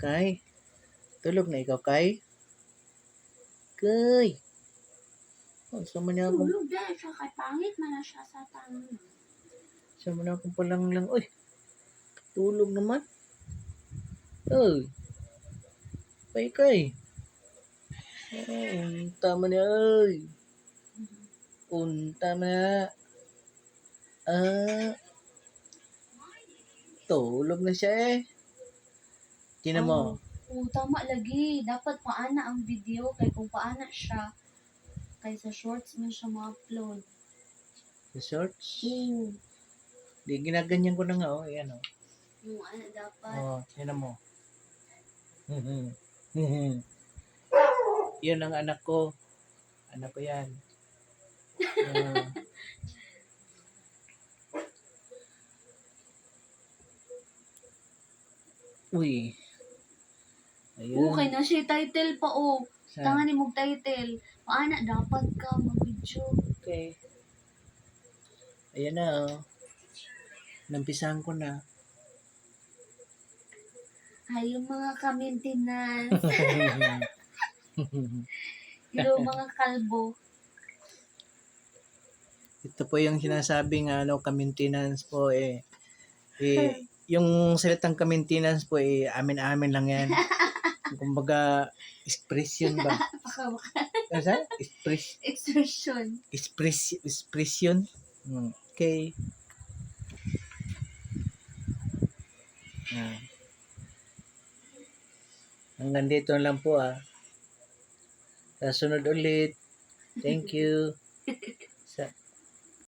Kay, tulog na ikaw, Kay? Kay! Oh, sama niya akong, Tulog dahil siya kay pangit man na siya sa tanong. sama niya akong palang lang. Uy, tulog naman. Uy, Kay. Oh, unta man niya, ay. Unta man niya. Ah, tulog na siya eh. Tinan mo. Tama lagi. Dapat paana ang video kay kung paana siya kay sa shorts man siya ma-upload. Sa shorts. Oo. Di, ginaganyan ko na nga, oh. Ayan, oh. Yung ano dapat. Oh, tinan mo. Yan ang anak ko. Anak ko yan. Ah. Uy. Ayun. Okay na siya title pa Saan? Tangan ni mong title. Paana dapat ka mag-video. Okay. Ayan na, oh. Nampisahan ko na. Ay, yung mga ka-maintenance. Yung mga kalbo. Ito po yung sinasabing ka-maintenance po eh. Yung salitang ka-maintenance po eh, amin-amin lang yan. Kumbaga, expression ba? Ano sa? Expression. Expression. Okay. Hanggang dito lang po ah. Sa sunod ulit. Thank you.